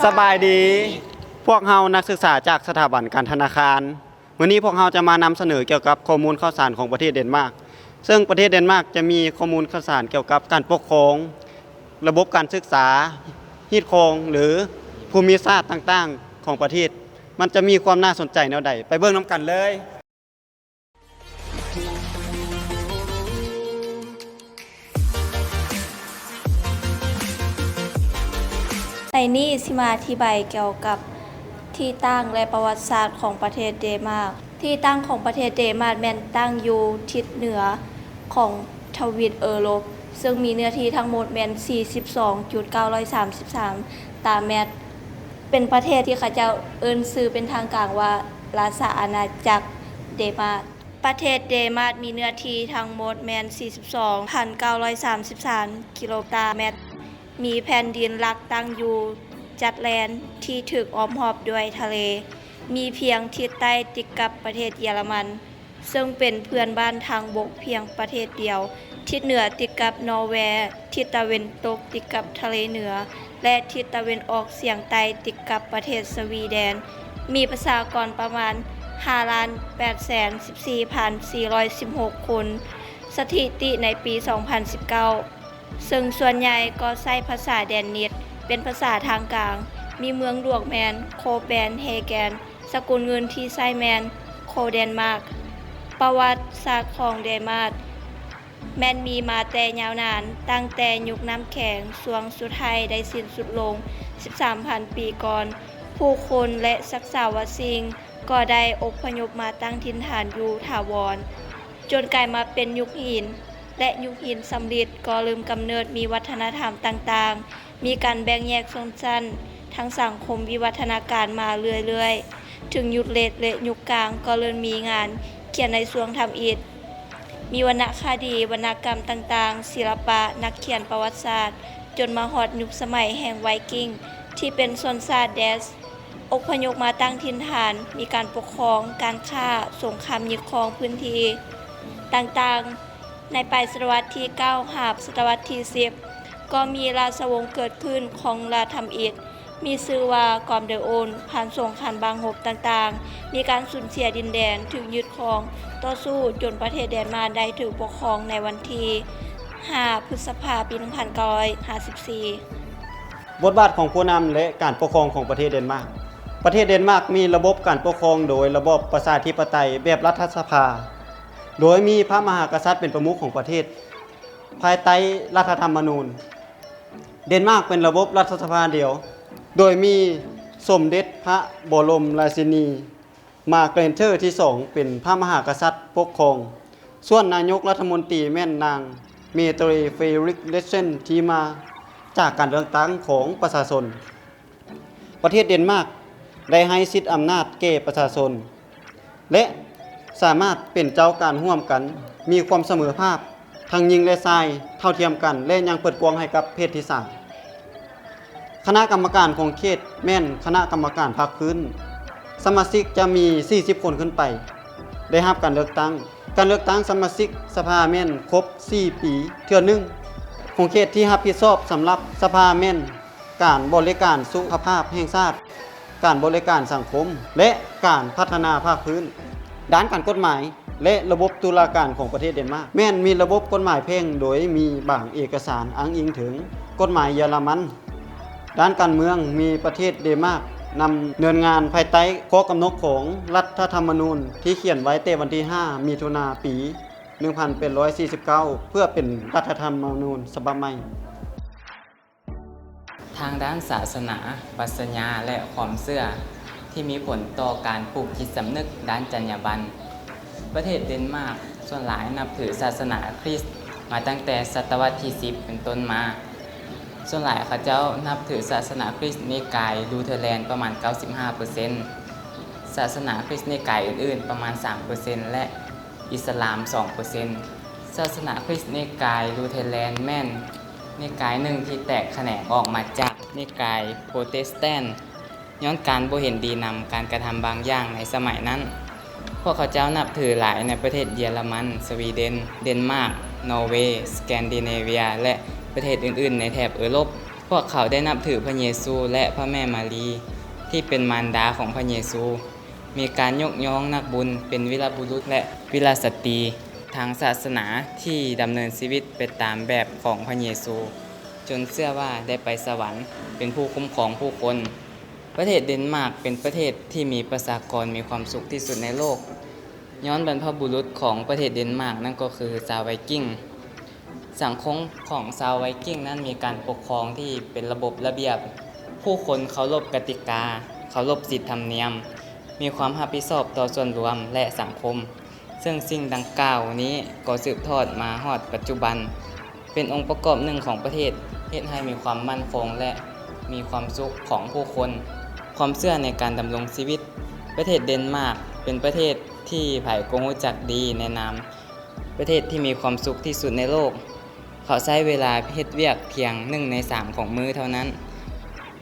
สบายดีพวกเรานักศึกษาจากสถาบันการธนาคารวันนี้พวกเราจะมานำเสนอเกี่ยวกับข้อมูลข่าวสารของประเทศเดนมาร์กซึ่งประเทศเดนมาร์กจะมีข้อมูลข่าวสารเกี่ยวกับการปกครองระบบการศึกษาฮีตโครงหรือภูมิศาสตร์ต่างๆของประเทศมันจะมีความน่าสนใจแนวใดไปเบิ่งนํกันเลยในนี้สิมาอธิบายเกี่ยวกับที่ตั้งและประวัติศาสตร์ของประเทศเดนมาร์กที่ตั้งของประเทศเดนมาร์กแม่นตั้งอยู่ทิศเหนือของทวีปยุโรปซึ่งมีเนื้อที่ทั้งหมดแม่น 42.933 ตารางเมตรเป็นประเทศที่เขาเจ้าเอิ้นชื่อเป็นทางการว่าราชอาณาจักรเดนมาร์กประเทศเดนมาร์กมีเนื้อที่ทั้งหมดแม่น 42,933 กิโลตารางเมตรมีแผ่นดินหลักตั้งอยู่จัดแลนที่ถูกอ้อมรอบด้วยทะเลมีเพียงทิศใต้ติดกับประเทศเยอรมันซึ่งเป็นเพื่อนบ้านทางบกเพียงประเทศเดียวทิศเหนือติดกับนอร์เวย์ทิศตะวันตกติดกับทะเลเหนือและทิศตะวันออกเฉียงใต้ติดกับประเทศสวีเดนมีประชากรประมาณ 5,814,416 คนสถิติในปี 2019ซึ่งส่วนใหญ่ก็ใช้ภาษาแดนนิสเป็นภาษาทางกลางมีเมืองหลวงแมนโคเปนเฮเกนสกุลเงินที่ใช้แมนโคเดนมาร์กประวัติศาสตร์ของเดนมาร์กแมนมีมาแต่ยาวนานตั้งแต่ยุคน้ำแข็งช่วงสุดท้ายได้สิ้นสุดลง 13,000 ปีก่อนผู้คนและศักษาวสิ่งก็ได้อพยพมาตั้งถิ่นฐานอยู่ถาวรจนกลายมาเป็นยุคหินและยุคหินสำริดก็เริ่มกำเนิดมีวัฒนธรรมต่างๆมีการแบ่งแยกชนชั้นทั้งสังคมวิวัฒนาการมาเรื่อยๆถึงยุคเลดและยุคกลางก็เริ่มมีงานเขียนในช่วงทำอิฐมีวรรณคดีวรรณกรรมต่างๆศิลปะนักเขียนประวัติศาสตร์จนมาฮอดยุคสมัยแห่งไวกิ้งที่เป็นชนชาติแดชอพยพมาตั้งถิ่นฐานมีการปกครองการฆ่าสงครามยึดครองพื้นที่ต่างๆในปลายศตวรรษที่9หาบศตวรรษที่10ก็มีราชวงศ์เกิดขึ้นของราชธรรมอิฐมีชื่อว่ากอมเดโอนผ่านสงครามบางหบต่างๆมีการสูญเสียดินแดนถึงยึดครองต่อสู้จนประเทศเดนมาร์กได้ถูกปกครองในวันที่5พฤษภาคมปี1954บทบาทของผู้นำและการปกครองของประเทศเดนมาร์กประเทศเดนมาร์กมีระบบการปกครองโดยระบบประชาธิปไตยแบบรัฐสภาโดยมีพระมหากษัตริย์เป็นประมุขของประเทศภายใต้รัฐธรรมนูญเดนมาร์กเป็นระบบรัฐสภาเดียวโดยมีสมเด็จพระบรมราชินีมาเกรนเทอร์ที่2เป็นพระมหากษัตริย์ปกครองส่วนนายกรัฐมนตรีแม่นนางเมเตรเฟริกเลเซนที่มาจากการเลือกตั้งของประชาชนประเทศเดนมาร์กได้ให้สิทธิอำนาจแก่ประชาชนและสามารถเป็นเจ้าการร่วมกันมีความเสมอภาคทั้งหญิงและชายเท่าเทียมกันและยังเปิดกว้างให้กับเพศที่3คณะกรรมการของเขตแม่นคณะกรรมการภาคพื้นสมาชิกจะมี40คนขึ้นไปได้รับการเลือกตั้งสมาชิกสภาแม่นครบ4ปีเทื่อนึงของเขตที่รับผิดชอบสำหรับสภาแม่นการบริการสุขภาพแห่งชาติการบริการสังคมและการพัฒนาภาคพื้นด้านการกฎหมายและระบบตุลาการของประเทศเดนมาร์กแม้นมีระบบกฎหมายเพ่งโดยมีบางเอกสารอ้างอิงถึงกฎหมายเยอรมันด้านการเมืองมีประเทศเดนมาร์กนำเนินงานภายใต้ข้อกำหนดของรัฐธรรมนูญที่เขียนไว้แต่วันที่5มิถุนายนปี1849เพื่อเป็นรัฐธรรมนูญฉบับใหม่ทางด้านศาสนาปรัชญาและความเชื่อที่มีผลต่อการปลูกจิตสำนึกด้านจรรยาบรรณประเทศเดนมาร์กส่วนหลายนับถือศาสนาคริสต์มาตั้งแต่ศตวรรษที่10เป็นต้นมาส่วนหลายเขาเจ้านับถือศาสนาคริสต์นิกายลูเทอร์แลนด์ประมาณ 95% ศาสนาคริสต์นิกายอื่นๆประมาณ 3% และอิสลาม 2% ศาสนาคริสต์นิกายลูเทอร์แลนด์แม่นนิกายหนึ่งที่แตกแขนงออกมาจากนิกายโปรเตสแตนต์ย้อนการบ่เห็นดีนำการกระทำบางอย่างในสมัยนั้นพวกเขาเจ้านับถือหลายในประเทศเยอรมันสวีเดนเดนมาร์กนอร์เวย์สแกนดิเนเวียและประเทศอื่นๆในแถบยุโรปพ วกเขาได้นับถือพระเยซูและพระแม่มารีที่เป็นมารดาของพระเยซู มีการยกย่องนักบุญเป็นวีรบุรุษและวีรสตรีทางศาสนาที่ดำเนินชีวิตไปตามแบบของพระเยซู จนเชื่อว่าได้ไปสวรรค์เป็นผู้คุ้มครองผู้คน ประเทศเดนมาร์กเป็นประเทศที่มีประชากรมีความสุขที่สุดในโลก ย้อนบรรพบุรุษของประเทศเดนมาร์กนั่นก็คือชาวไวกิ้ง สังคมของชาวไวกิ้งนั้นมีการปกครองที่เป็นระบบระเบียบ ผู้คนเคารพกติกา เคารพศีลธรรมเนียม มีความรับผิดชอบต่อส่วนรวมและสังคม ซึ่งสิ่งดังกล่าวนี้ก็สืบทอดมาฮอดปัจจุบัน เป็นองค์ประกอบหนึ่งของประเทศเฮ็ดให้มีความมั่นคงและมีความสุขของผู้คน ความเชื่อในการดำรงชีวิต ประเทศเดนมาร์กเป็นประเทศที่ไผก็รู้จักดีในนามประเทศที่มีความสุขที่สุดในโลก เขาใช้เวลาเฮ็ดเวียกเพียง1 ใน 3ของมื้อเท่านั้น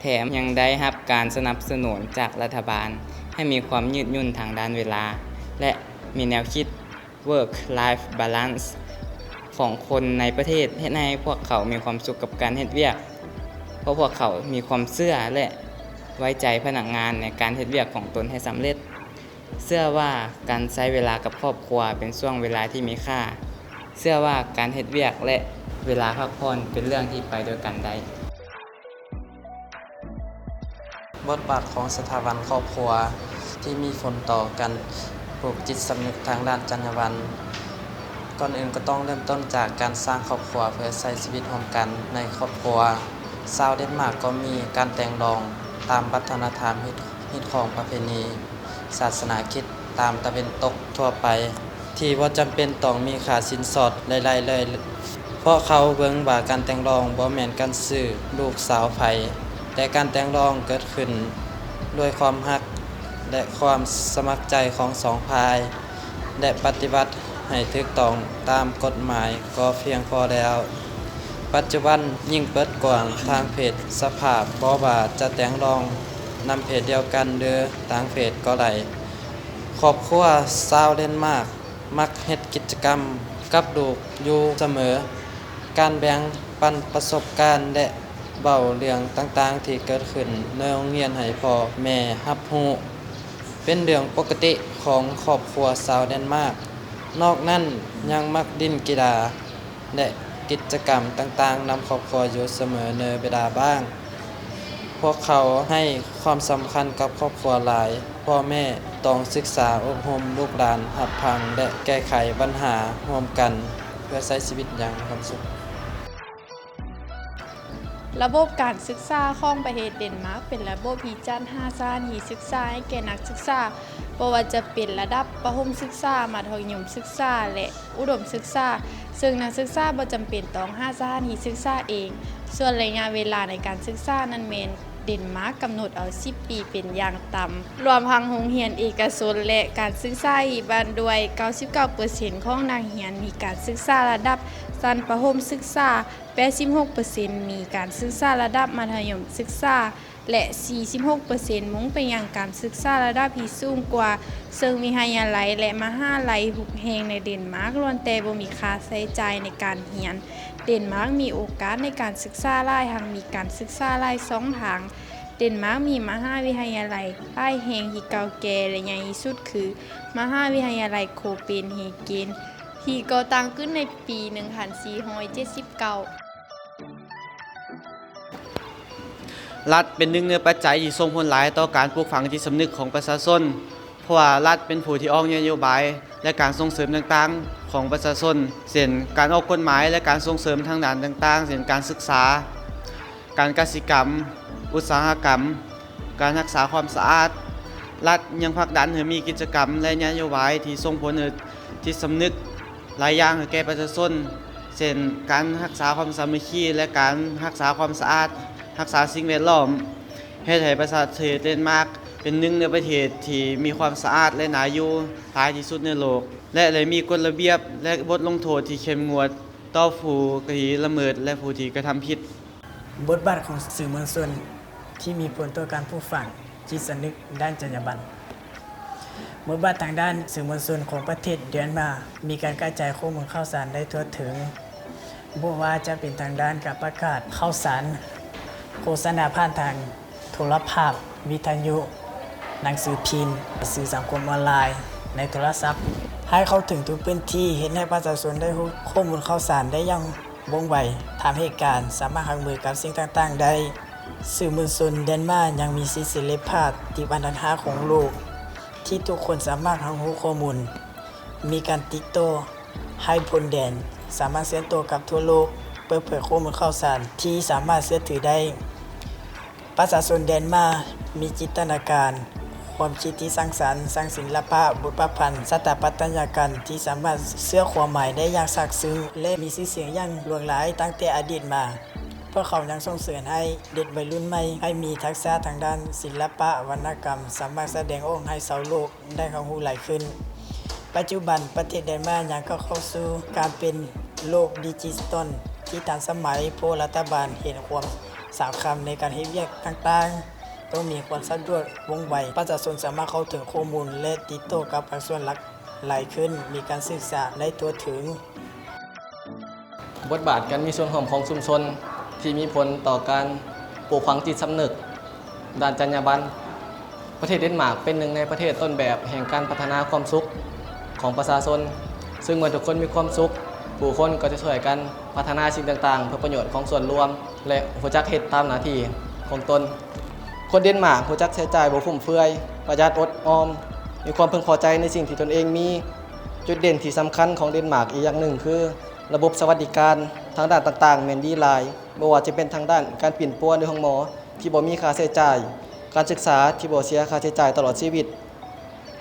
แถมยังได้รับการสนับสนุนจากรัฐบาลให้มีความยืดหยุ่นทางด้านเวลา และมีแนวคิด work life balance ของคนในประเทศเฮ็ดให้พวกเขามีความสุขกับการเฮ็ดเวียก เพราะพวกเขามีความเชื่อและไว้ใจพนักงานในการเฮ็ดเวียกของตนให้สำเร็จ เชื่อว่าการใช้เวลากับครอบครัวเป็นช่วงเวลาที่มีค่า เชื่อว่าการเฮ็ดเวียกและเวลาพักผ่อนเป็นเรื่องที่ไปด้วยกันได้ บทบาทของสถาบันครอบครัวที่มีผลต่อการปลูกจิตสำนึกทางด้านจรรยาบรรณก่อนอื่นก็ต้องเริ่มต้นจากการสร้างครอบครัวเพื่อใช้ชีวิตร่วมกันในครอบครัวชาวเดนมาร์กก็มีการแต่งดองตามวัฒนธรรมฮิตของประเพณีศาสนาคริสต์ตามตะวันตกทั่วไปที่บ่จำเป็นต้องมีค่าสินสอดหลายๆเลยเพราะเขาเบิ่งว่าการแต่งดองบ่แม่นการซื้อลูกสาวไผแต่การแต่งดองเกิดขึ้นด้วยความรักและความสมัครใจของสองฝ่ายและปฏิบัติให้ถูกต้องตามกฎหมายก็เพียงพอแล้วปัจจุบันยิ่งเปิดกว้างทางเพศสภาพบ่ว่าจะแต่งดองนำเพศเดียวกันหรือต่างเพศก็ได้ครอบครัวชาวเดนมาร์กมักเฮ็ดกิจกรรมกับลูกอยู่เสมอการแบ่งปันประสบการณ์และเว้าเรื่องต่างๆที่เกิดขึ้นในโรงเรียนให้พ่อแม่รับรู้เป็นเรื่องปกติของครอบครัวชาวเดนมาร์กนอกนั้นยังมักดิ้นกีฬาและกิจกรรมต่างๆนำครอบครัวอยู่เสมอในเวลาบ้างพวกเขาให้ความสำคัญกับครอบครัวหลายพ่อแม่ต้องศึกษาอบรมลูกหลานหัดพังและแก้ไขปัญหาร่วมกันเพื่อใช้ชีวิตอย่างมีความสุข ระบบการศึกษาของประเทศเดนมาร์กเป็นระบบที่จัดหาสถานที่ศึกษาให้แก่นักศึกษาบ่ว่าจะเป็นระดับประถมศึกษามัธยมศึกษาและอุดมศึกษาซึ่งนักศึกษาบ่จำเป็นต้องหาสถานที่ศึกษาเองส่วนระยะเวลาในการศึกษานั้นแม่นเดนมาร์กกำหนดเอา10 ปีเป็นอย่างต่ำรวมทั้งโรงเรียนเอกชนและการศึกษาอีกบ้านด้วย 99% ของนักเรียนมีการศึกษาระดับชั้นประถมศึกษา 86% มีการศึกษาระดับมัธยมศึกษาและ 46% มุ่งไปยังการศึกษาระดับที่สูงกว่าซึ่งวิทยาลัยและมหาลัยทุกแห่งในเดนมาร์กล้วนแต่บ่มีค่าใช้จ่ายในการเรียนเดนมาร์กมีโอกาสในการศึกษาหลายทางมีการศึกษาหลาย2ทางเดนมาร์กมีมหาวิทยาลัยหลายแห่งที่เก่าแก่และใหญ่ที่สุดคือมหาวิทยาลัยโคเปนเฮเกนที่ก่อตั้งขึ้นในปี 1479 รัฐเป็นหนึ่งในปัจจัยที่ส่งผลหลายต่อการปลูกฝังจิตสำนึกของประชาชนเพราะว่ารัฐเป็นผู้ที่ออกนโยบายและการส่งเสริมต่างๆของประชาชนเช่นการออกกฎหมายและการส่งเสริมทางด้านต่างๆเช่นการศึกษาการเกษตรกรรมอุตสาหกรรมการรักษาความสะอาดรัฐยังผลักดันให้มีกิจกรรมและนโยบายที่ส่งผลต่อจิตสำนึกหลายอย่างให้แก่ประชาชนเช่นการรักษาความสามัคคีและการรักษาความสะอาดรักษาสิ่งแวดล้อมเฮ็ดให้ประเทศเดนมาร์กเป็นหนึ่งในประเทศที่มีความสะอาดและน่าอยู่หลายที่สุดในโลกและได้มีกฎระเบียบและบทลงโทษที่เข้มงวดต่อผู้ที่ละเมิดและผู้ที่กระทำผิดบทบาทของสื่อมวลชนที่มีผลต่อการปลูกฝังจิตสำนึกด้านจรรยาบรรณบทบาททางด้านสื่อมวลชนของประเทศเดนมาร์กมีการกระจายข้อมูลข่าวสารได้ทั่วถึงบ่ว่าจะเป็นทางด้านการประกาศข่าวสาร โฆษณาผ่านทางโทรภาพวิทยุหนังสือพิมพ์สื่อสังคมออนไลน์ในโทรศัพท์ให้เข้าถึงทุกพื้นที่เห็นให้ประชาชนได้รู้ข้อมูลข่าวสารได้อย่างว่องไวทำให้การสามารถรับมือกับสิ่งต่างๆได้สื่อมวลชนเดนมาร์กยังมีสิทธิเสรีภาพที่อันดับ5ของโลกที่ทุกคนสามารถรับรู้ข้อมูลมีการติดต่อให้พลแดนสามารถเชื่อมต่อกับทั่วโลกเปิดเผยข้อมูลข่าวสารที่สามารถเชื่อถือได้ประชาชนเดนมาร์กมีจินตนาการความคิดที่สร้างสรรค์สร้างศิลปะบทประพันธ์สถาปัตยกรรมที่สามารถเสื่อความหมายได้อย่างซาบซึ้งและมีชื่อเสียงอย่างหลวงหลายตั้งแต่อดีตมาพวกเขายังส่งเสริมให้เด็กวัยรุ่นใหม่ให้มีทักษะทางด้านศิลปะวรรณกรรมสามารถแสดงออกให้ชาวโลกได้เข้ารู้หลายขึ้นปัจจุบันประเทศเดนมาร์กยังเข้าสู่การเป็นโลกดิจิทัลที่ทันสมัยเพราะรัฐบาลเห็นความสำคัญในการเฮ็ดเวียกต่างๆต้องมีความสะดวกว่องไวประชาชนสามารถเข้าถึงข้อมูลและติดต่อกับภาคส่วนหลักหลายขึ้นมีการศึกษาได้ทั่วถึง บทบาทการมีส่วนร่วมของชุมชนที่มีผลต่อการปลูกฝังจิตสำนึกด้านจรรยาบรรณประเทศเดนมาร์กเป็นหนึ่งในประเทศต้นแบบแห่งการพัฒนาความสุขของประชาชนซึ่งเมื่อทุกคนมีความสุขผู้คนก็จะช่วยกันพัฒนาสิ่งต่างๆเพื่อประโยชน์ของส่วนรวมและรู้จักเฮ็ดตามหน้าที่ของตนคนเดนมาร์กรู้จักใช้จ่ายบ่ฟุ่มเฟือยประหยัดอดออมมีความพึงพอใจในสิ่งที่ตนเองมีจุดเด่นที่สำคัญของเดนมาร์กอีกอย่างหนึ่งคือระบบสวัสดิการทางด้านต่างๆแม่นดีหลายบ่ว่าจะเป็นทางด้านการปิ่นปัวในห้องหมอที่บ่มีค่าใช้จ่ายการศึกษาที่บ่เสียค่าใช้จ่ายตลอดชีวิต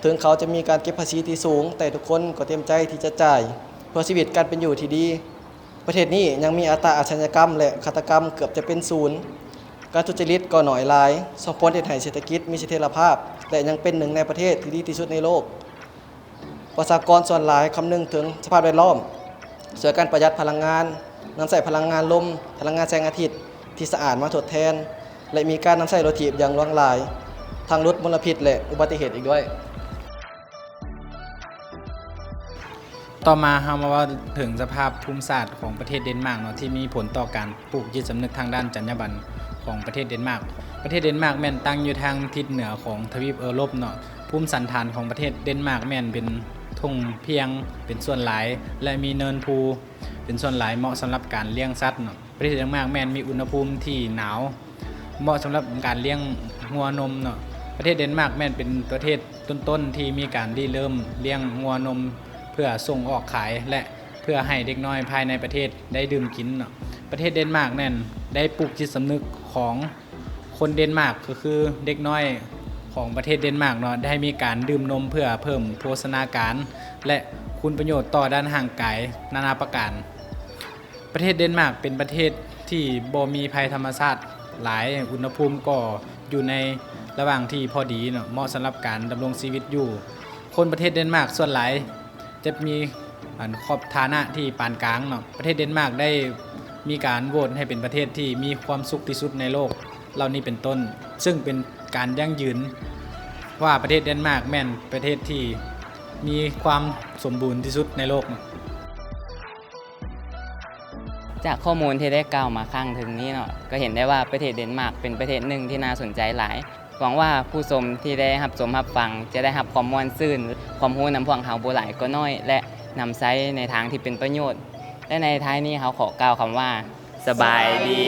ถึงเขาจะมีการเก็บภาษีที่สูงแต่ทุกคนก็เต็มใจที่จะจ่ายเพื่อชีวิตการเป็นอยู่ที่ดีประเทศนี้ยังมีอัตราอาชญากรรมและฆาตกรรมเกือบจะเป็นศูนย์การทุจริตก็น้อยหลายส่งผลให้เศรษฐกิจมีเสถียรภาพและยังเป็นหนึ่งในประเทศที่ดีที่สุดในโลกประชากรส่วนหลายคำนึงถึงสภาพแวดล้อมช่วยกันประหยัดพลังงานนำใช้พลังงานลมพลังงานแสงอาทิตย์ที่สะอาดมาทดแทนและมีการนำใช้รถถีบอย่างหลากหลายทั้งลดมลพิษและอุบัติเหตุอีกด้วยต่อมาเรามาว่าถึงสภาพภูมิศาสตร์ของประเทศเดนมาร์กเนาะที่มีผลต่อการปลูกจิตสำนึกทางด้านจรรยาบรรณของประเทศเดนมาร์กประเทศเดนมาร์กแม่นตั้งอยู่ทางทิศเหนือของทวีปยุโรปเนาะภูมิสันฐานของประเทศเดนมาร์กแม่นเป็นทุ่งเพียงเป็นส่วนหลายและมีเนินภูเป็นส่วนหลายเหมาะสำหรับการเลี้ยงสัตว์เนาะประเทศเดนมาร์กแม่นมีอุณหภูมิที่หนาวเหมาะสำหรับการเลี้ยงงัวนมเนาะประเทศเดนมาร์กแม่นเป็นประเทศต้นๆที่มีการเริ่มเลี้ยงงัวนมเพื่อส่งออกขายและเพื่อให้เด็กน้อยภายในประเทศได้ดื่มกินเนาะประเทศเดนมาร์กนั่นได้ปลูกจิตสำนึกของคนเดนมาร์กก็คือเด็กน้อยของประเทศเดนมาร์กเนาะได้มีการดื่มนมเพื่อเพิ่มโภชนาการและคุณประโยชน์ต่อด้านร่างกายนานาประการประเทศเดนมาร์กเป็นประเทศที่บ่มีภัยธรรมชาติหลายอุณหภูมิก็อยู่ในระหว่างที่พอดีเนาะเหมาะสำหรับการดำรงชีวิตอยู่คนประเทศเดนมาร์กส่วนหลายจะมีขอบฐานะที่ปานกลางเนาะประเทศเดนมาร์กได้มีการโหวตให้เป็นประเทศที่มีความสุขที่สุดในโลกเหล่านี้เป็นต้นซึ่งเป็นการยั่งยืนว่าประเทศเดนมาร์กแม่นประเทศที่มีความสมบูรณ์ที่สุดในโลกเนาะ จากข้อมูลที่ได้กล่าวมาข้างถึงนี้เนาะก็เห็นได้ว่าประเทศเดนมาร์กเป็นประเทศหนึ่งที่น่าสนใจหลายหวังว่าผู้ชมที่ได้รับชมรับฟังจะได้รับความม่วนซื่นความรู้นำพวกเขาบ่หลายก็น้อยและนำใช้ในทางที่เป็นประโยชน์และในท้ายนี้เขาขอกล่าวคำว่าสบายดี